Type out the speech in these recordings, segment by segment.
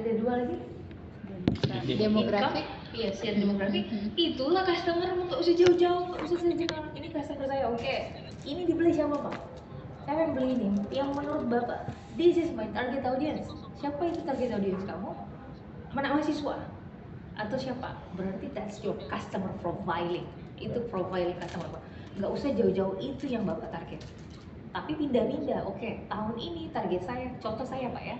ada dua lagi. Demografik. Iya, share demografik. Itulah customer, nggak usah jauh-jauh, nggak usah sejenak. Ini customer saya, oke. Ini dibeli siapa Pak? Saya yang beli ini. Yang menurut Bapak, this is my target audience. Siapa itu target audience kamu? Anak mahasiswa atau siapa? Berarti that's your customer profiling. Itu profiling customer Pak. Nggak usah jauh-jauh, itu yang Bapak target. Tapi pindah-pindah, oke. Tahun ini target saya, contoh saya Pak ya.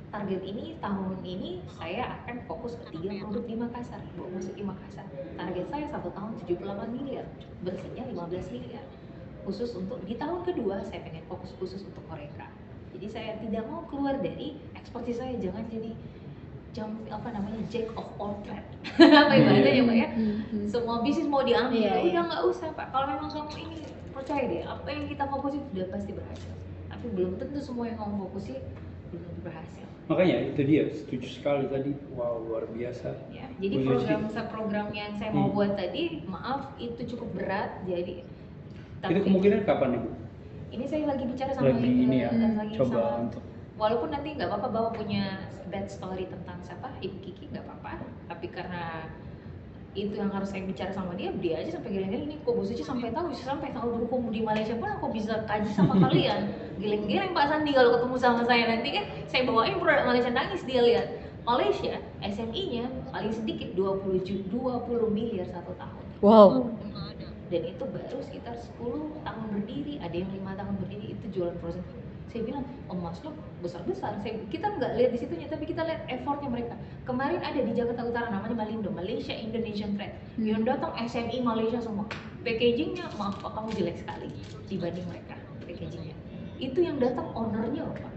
Target ini tahun ini saya akan fokus ke 3 produk di Makassar, bawa masuk di Makassar. Target saya 1 tahun 78 miliar, bersihnya 15 miliar. Khusus untuk di tahun kedua saya pengen fokus khusus untuk Horeca. Jadi saya tidak mau keluar dari ekspertis saya, jangan jadi jack of all trade. Apa ibaratnya Pak ya? Semua bisnis mau diambil, udah nggak usah Pak. Kalau memang kamu ini percaya deh, apa yang kita fokusin udah pasti berhasil. Tapi belum tentu semua yang kamu fokusin belum berhasil. Makanya itu dia, setuju sekali tadi. Wow, luar biasa. Ya, jadi program yang saya mau buat tadi, maaf itu cukup berat. Jadi itu kemungkinan kapan Ibu? Ini saya lagi bicara sama ini ya, lagi coba sama, untuk walaupun nanti nggak apa-apa bawa punya bad story tentang siapa Ibu Kiki, nggak apa-apa. Tapi karena itu yang harus saya bicara sama dia aja sampai geleng-geleng. Ini kok Bu Suci sampai tahu berhukum di Malaysia pun aku bisa kaji sama kalian. Geleng-geleng Pak Sandi kalau ketemu sama saya nanti kan saya bawain produk Malaysia, nangis dia lihat. Malaysia SMI-nya paling sedikit 20 miliar 1 tahun. Wow. Dan itu baru sekitar 10 tahun berdiri, ada yang 5 tahun berdiri, itu jualan frozen food. Saya bilang, emasnya besar-besar. Kita nggak lihat di situnya, tapi kita lihat effortnya mereka. Kemarin ada di Jakarta Utara namanya Malindo, Malaysia Indonesian Trade. Yang datang SMI Malaysia semua. Packagingnya, maaf Pak, kamu jelek sekali dibanding mereka packagingnya. Itu yang datang ownernya loh Pak,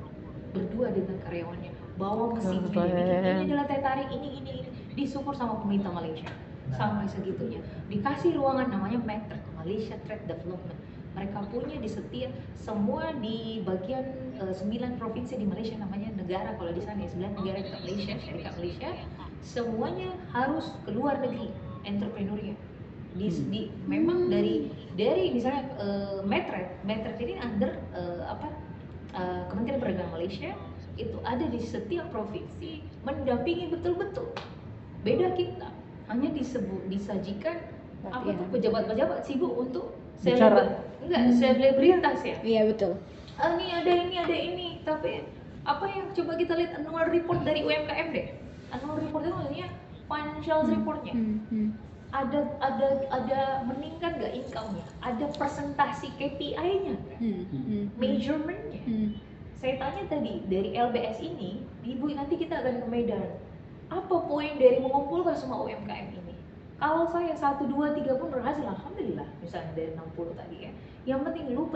berdua dengan karyawannya, bawa mesin ini adalah teh tarik, ini disupport sama pemerintah Malaysia. Sampai segitunya, dikasih ruangan namanya MATRE, Malaysia Trade Development. Mereka punya di setiap semua di bagian 9 provinsi di Malaysia, namanya negara kalau di sana ya, 9 negara di Malaysia, syarikat Malaysia, semuanya harus ke luar negeri entrepreneurnya. Memang dari misalnya MATRE ini under Kementerian Perdagangan Malaysia, itu ada di setiap provinsi mendampingi betul-betul. Beda kita hanya disajikan pejabat-pejabat sibuk untuk selebritas ya. Iya betul. Ini ada ini, tapi apa yang coba kita lihat annual report dari UMKM deh. Annual report itu maksudnya financial reportnya. Ada meningkat nggak income-nya? Ada presentasi KPI-nya, measurement-nya. Saya tanya tadi dari LBS ini, Ibu nanti kita akan ke Medan. Apa poin dari mengumpulkan semua UMKM ini? Kalau saya 1, 2, 3 pun berhasil, alhamdulillah. Misalnya dari 60 tadi ya. Yang penting lu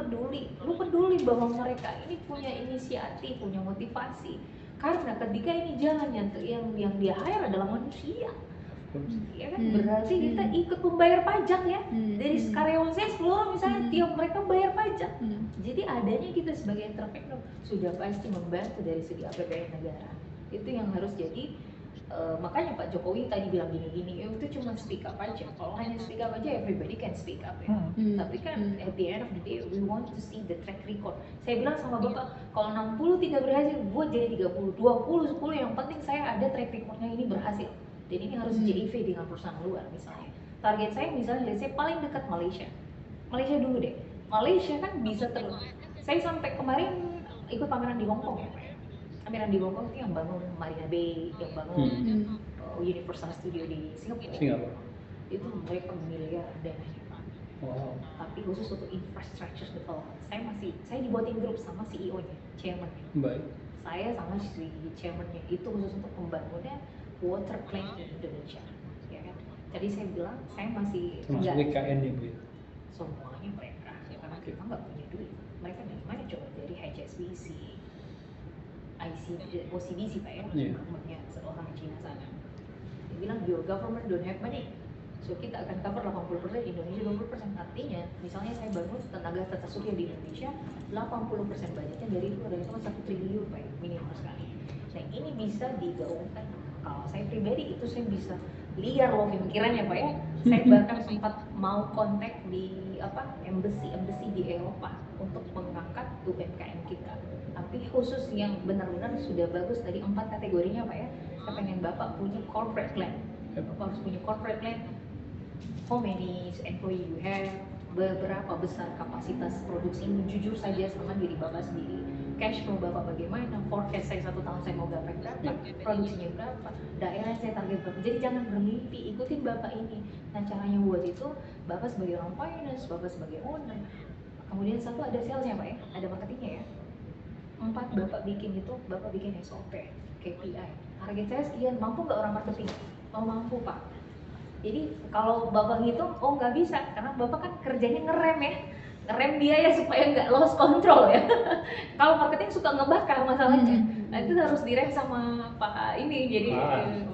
peduli bahwa mereka ini punya inisiatif, punya motivasi. Karena ketika ini jalan yang dia hire adalah manusia. Ya kan, berarti kita ikut membayar pajak ya. Dari karyawan saya seluruh misalnya tiap mereka bayar pajak. Jadi adanya kita sebagai entrepreneur sudah pasti membantu dari segi APBN negara. Itu yang harus jadi. Makanya Pak Jokowi tadi bilang gini-gini, itu cuma speak up aja. Kalau hanya speak up aja, everybody can speak up ya. Tapi kan at the end of the day, we want to see the track record. Saya bilang sama Bapak, kalau 60 tidak berhasil, buat jadi 30, 20, 10, yang penting saya ada track recordnya ini berhasil. Dan ini harus JIV dengan perusahaan luar misalnya. Target saya misalnya, saya paling dekat Malaysia. Malaysia dulu deh. Malaysia kan bisa terus. Saya sampai kemarin ikut pameran di Hong Kong ya. Pameran di Hong Kong itu yang bangun Marina Bay, yang bangun Universal Studio di Singapura. Itu mereka miliar dananya Pak. Wow. Tapi khusus untuk infrastructure development, saya dibuatin grup sama CEO-nya, chairman-nya. Baik. Saya sama si chairman-nya itu khusus untuk pembangunan water plant di Indonesia, ya kan? Jadi saya bilang saya masih termasuk WKN ya Bu? Semuanya mereka, ya, karena kita nggak punya duit. Mereka dari mana coba? Dari HSBC, OCBC Pak ya, government-nya seorang Cina sana. Dia bilang your government don't have money, so kita akan cover 80%, Indonesia 20%. Artinya, misalnya saya bangun tenaga tata surya di Indonesia, 80% budgetnya dari luar, dan itu 1 triliun Pak ya, minimal sekali. Nah ini bisa digaungkan. Kalau saya pribadi itu saya bisa liar loh pemikirannya Pak ya. Saya bahkan sempat mau kontak di embassy di Eropa untuk mengangkat UMKM kita. Apa Tapi khusus yang benar-benar sudah bagus tadi 4 kategorinya Pak ya. Saya pengen Bapak punya corporate plan. Bapak harus punya corporate plan. How many employee you have, berapa besar kapasitas produksinya, jujur saja sama diri Bapak sendiri. Cash flow Bapak bagaimana, forecast saya 1 tahun saya mau gapai berapa, produksinya berapa, daerah saya target berapa. Jadi jangan bermimpi, ikutin Bapak ini. Nah caranya buat itu, Bapak sebagai orang finance, Bapak sebagai owner. Kemudian satu ada salesnya Pak ya, ada marketingnya ya. 4 Bapak bikin itu, Bapak bikin SOP, KPI. Target saya sekian, mampu nggak orang marketing? Oh mampu Pak. Jadi kalau Bapak ngitung, oh nggak bisa, karena Bapak kan kerjanya ngerem ya, ngerem biaya supaya nggak lost control ya. Kalau marketing suka ngebakar masalahnya, nah itu harus direm sama Pak ini, jadi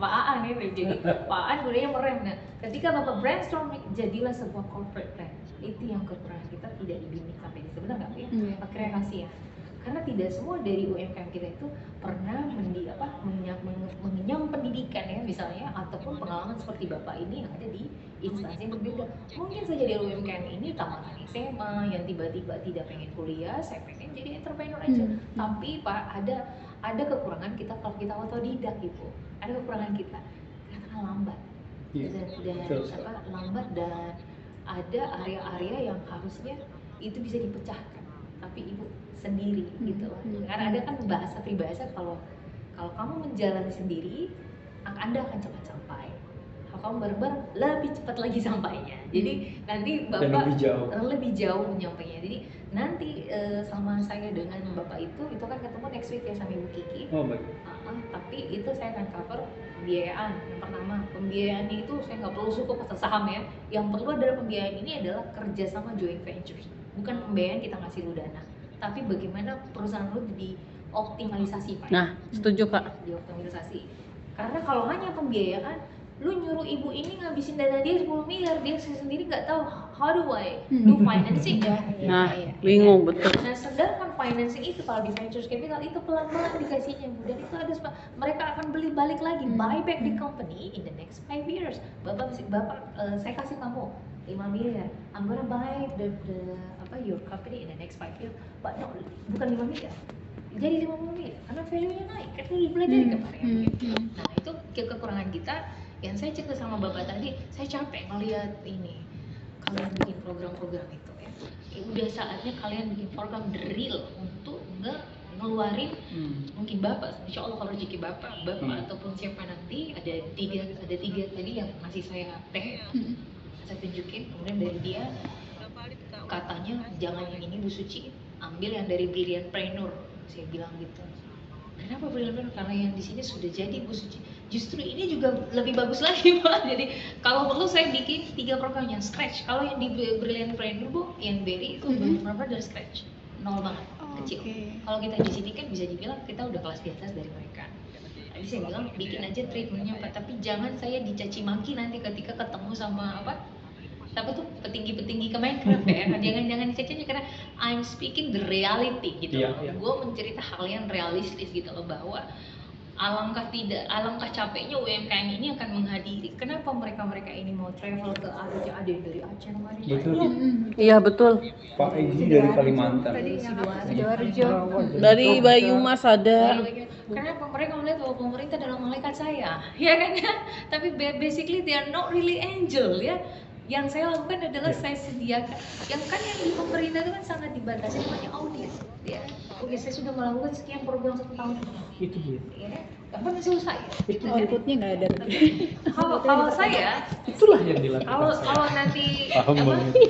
Pak Aan ini, jadi Pak Aan gunanya merem. Nah, ketika Bapak brainstorming, jadilah sebuah corporate plan. Itu yang kekurangan kita tidak dibimbing sampai di sebenarnya nggak ya? Pak kreasi ya. Karena tidak semua dari UMKM kita itu pernah mengenyam pendidikan ya misalnya, ataupun pengalaman seperti Bapak ini yang ada di instansi yang berbeda. Mungkin saja dari UMKM ini tamatan SMA yang tiba-tiba tidak pengen kuliah, saya pengen jadi entrepreneur aja. Tapi Pak ada kekurangan kita kalau kita otodidak gitu. Ada kekurangan kita karena lambat. Dan lambat, dan ada area-area yang harusnya itu bisa dipecahkan. Tapi Ibu sendiri gitu loh. Karena ada kan bahasa peribahasa kalau kamu menjalani sendiri, Anda akan cepat sampai. Kalau kamu bareng-bareng, lebih cepat lagi sampainya. Jadi nanti Bapak lebih jauh menyampainya. Jadi nanti sama saya dengan Bapak itu kan ketemu next week ya sama Ibu Kiki. Oh baik. Tapi itu saya akan cover pembiayaan. Yang pertama, pembiayaan itu saya nggak perlu suku pasar saham ya. Yang perlu adalah pembiayaan ini adalah kerjasama joint ventures. Bukan pembiayaan kita ngasih lu dana, tapi bagaimana perusahaan lu dioptimalisasi Pak. Nah, setuju Kak. Dioptimalisasi. Karena kalau hanya pembiayaan, lu nyuruh ibu ini ngabisin dana dia 10 miliar, dia sendiri nggak tahu how do I do financing ya. Nah, bingung betul. Nah, sedangkan financing itu kalau di venture capital itu pelan-pelan dikasihnya Bu, dan itu ada mereka akan beli balik lagi, buy back the company in the next 5 years. Bapak saya kasih kamu 5 miliar, I'm gonna buy your company in the next 5 years, but no, bukan 5 miliar, jadi 50 miliar, karena value-nya naik, kan udah dipelajari kemarin. Nah itu kekurangan kita, yang saya cerita sama Bapak tadi, saya capek ngeliat ini, kalian bikin program-program itu ya, udah saatnya kalian bikin program real untuk ngeluarin, mungkin Bapak, insya Allah kalau rezeki Bapak ataupun siapa nanti, ada tiga tadi yang masih saya saya tunjukin, kemudian dari dia katanya jangan yang ini Bu Suci, ambil yang dari Brilliantpreneur, saya bilang gitu. Kenapa Brilliantpreneur? Karena yang di sini sudah jadi Bu Suci. Justru ini juga lebih bagus lagi Pak. Jadi kalau perlu saya bikin 3 program yang scratch. Kalau yang di Brilliantpreneur Bu, yang Berry itu benar-benar dari scratch, nol banget, kecil. Kalau kita di sini kan bisa dibilang kita udah kelas di atas dari mereka. Tadi saya bilang bikin aja treatmentnya Pak, tapi jangan saya dicaci maki nanti ketika ketemu sama tapi tuh petinggi-petinggi Kemenkrev ya, jangan dicaci karena I'm speaking the reality gitu loh. Gue mencerita hal yang realistis gitu loh, bahwa alangkah capeknya UMKM ini akan menghadiri. Kenapa mereka ini mau travel ke ada dari Aceh kemarin? Betul. Iya betul. Pak Egi dari Kalimantan. Sidoarjo. Dari Bayumas ada. Kenapa mereka melihat bahwa pemerintah adalah malaikat saya, ya kan ya? Tapi basically they are not really angel ya. Yang saya lakukan adalah saya sediakan, yang di pemerintah itu kan sangat dibatasi namanya audit ya. Oke, saya sudah melakukan sekian program 1 tahun Itu dia. ya, gak pernah selesai. Itu outputnya nggak ada. Kalau saya, Itulah yang dilakukan. kalau nanti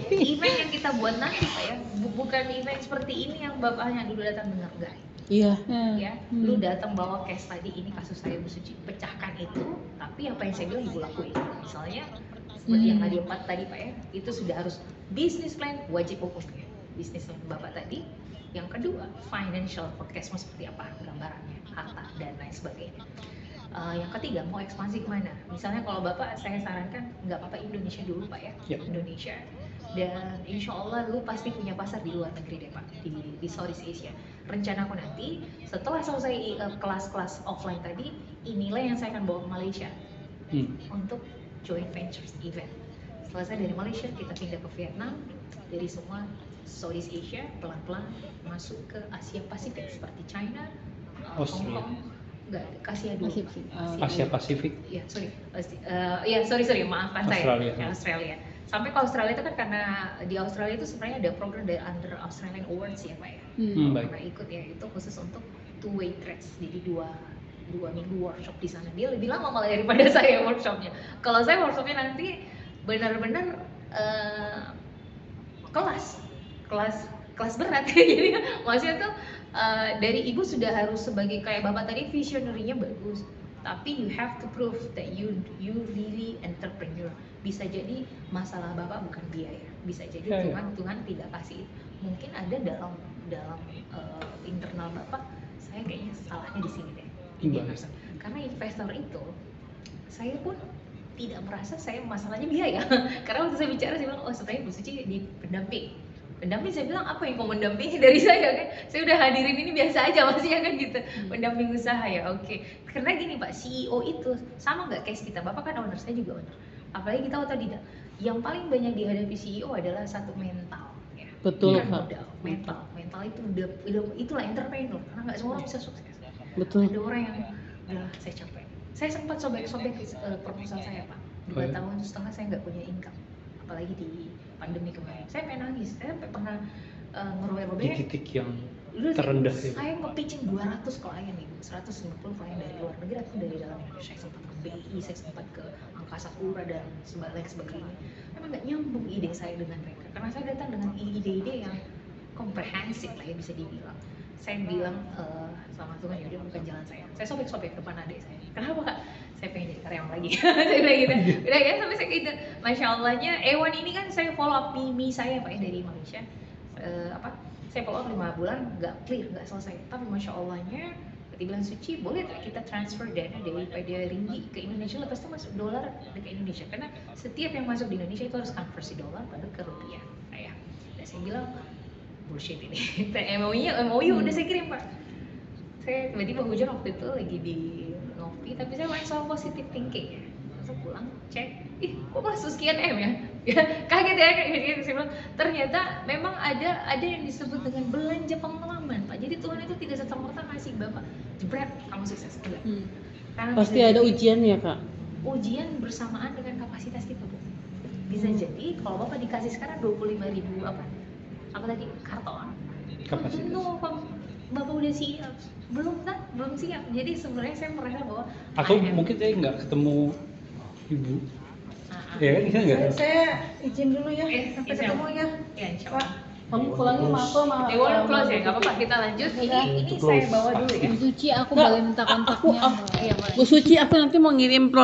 event yang kita buat nanti Pak ya, bukan event seperti ini yang bapaknya dulu datang dengar guys. Iya. Ya, lu datang bawa case tadi, ini kasus saya Bu Suci, pecahkan itu, tapi apa yang saya bilang Ibu lakuin. Misalnya seperti yang tadi 4 tadi Pak ya, itu sudah harus business plan, wajib hukumnya business plan Bapak tadi. Yang kedua, financial forecast seperti apa gambarannya, harta dan lain sebagainya. Yang ketiga, mau ekspansi kemana? Misalnya kalau Bapak, saya sarankan nggak apa-apa Indonesia dulu Pak ya, Indonesia. Dan insya Allah lu pasti punya pasar di luar negeri deh Pak, di Southeast Asia. Rencanaku nanti setelah selesai kelas-kelas offline tadi, inilah yang saya akan bawa ke Malaysia untuk joint ventures event. Selesai dari Malaysia, kita pindah ke Vietnam, dari semua Southeast Asia, pelan-pelan masuk ke Asia Pasifik seperti China, Hong Australia. Kong, enggak, Asia dulu. Asia Pasifik. Ya, sorry, maafkan Australia. saya. Australia. Sampai ke Australia itu kan karena di Australia itu sebenarnya ada program dari Under Australian Awards ya Pak ya. Baik. Pernah ikut ya, itu khusus untuk two-way trades, jadi dua minggu workshop di sana. Dia lebih lama malah daripada saya workshopnya. Kalau saya workshopnya nanti benar-benar kelas berat. Jadi maksudnya tuh dari ibu sudah harus sebagai kayak bapak tadi visionary-nya bagus, tapi you have to prove that you really entrepreneur. Bisa jadi masalah bapak bukan biaya, bisa jadi Tuhan tidak kasih. Mungkin ada dalam internal bapak, saya kayaknya salahnya di sini deh. Karena investor itu saya pun tidak merasa saya masalahnya biaya. Karena waktu saya bicara saya bilang, oh sebenarnya Bu Suci di pendamping saya bilang, apa yang mau mendampingi dari saya kan, saya udah hadirin ini biasa aja masih ya kan gitu, pendamping usaha ya oke. Karena gini Pak, CEO itu sama nggak case kita, bapak kan owner, saya juga owner, apalagi kita otodidak, yang paling banyak dihadapi CEO adalah satu mental ya. Betul Kan Kak. mental itu udah itulah entrepreneur, karena nggak semua orang bisa sukses. Betul. Ada orang yang udah saya capek, saya sempat sobek-sobek proposal saya Pak, 2 tahun setengah saya nggak punya income, apalagi di pandemi kemarin. Saya pengen nangis, saya pernah ngerobek-robek Di titik yang terendah ya. Saya nge-pitching 200 klien nih, 150 klien dari luar negeri atau dari dalam Indonesia. Saya sempat ke BI, saya sempat ke Angkasa Pura dan sebagainya. Memang nggak nyambung ide saya dengan mereka, karena saya datang dengan ide-ide yang komprehensif lah ya bisa dibilang. Saya bilang sama Tuhan, ya udah bukan jalan saya. Saya sobek-sobek depan adik saya. Kenapa Kak? Saya pengen jadi karyawan lagi. Saya bilang gitu. Udah ya sampai saya gitu. Masya Allahnya, Ewan ini kan saya follow up mimi saya Pak ya dari Malaysia. Saya follow up 5 bulan, nggak clear, nggak selesai. Tapi Masya Allahnya, berarti bilang Suci, boleh tak kita transfer dana daripada ringgit ke Indonesia, lepas itu masuk dolar ke Indonesia. Karena setiap yang masuk di Indonesia itu harus konversi dolar pada ke rupiah. Nah, dan saya bilang, bullshit ini. MOU udah saya kirim Pak. Saya tiba-tiba hujan waktu itu lagi di ngopi, tapi saya main soal positive thinking ya. Langsung pulang cek, kok masuk sekian M ya? Kaget ya, kayak saya bilang ternyata memang ada yang disebut dengan belanja pengalaman Pak. Jadi Tuhan itu tidak serta-merta ngasih bapak jebret kamu sukses enggak. Pasti ada ujian ya Kak. Ujian bersamaan dengan kapasitas kita Bu. Bisa jadi kalau bapak dikasih sekarang 25.000 apa tadi karton. Kapasitas. No, bapak udah siap. Belum siap. Jadi sebenarnya saya merasa bahwa Atau mungkin saya nggak ketemu ibu. Ya kan, bisa nggak? Saya izin dulu ya, sampai Insya ketemu ya. Ya, insya Allah. Kamu pulangnya sama aku sama Dewan close ya, nggak apa-apa, kita lanjut. Ini saya bawa dulu ya. Bu Suci, aku Nggak, boleh minta kontaknya? Bu Suci, aku nanti mau ngirim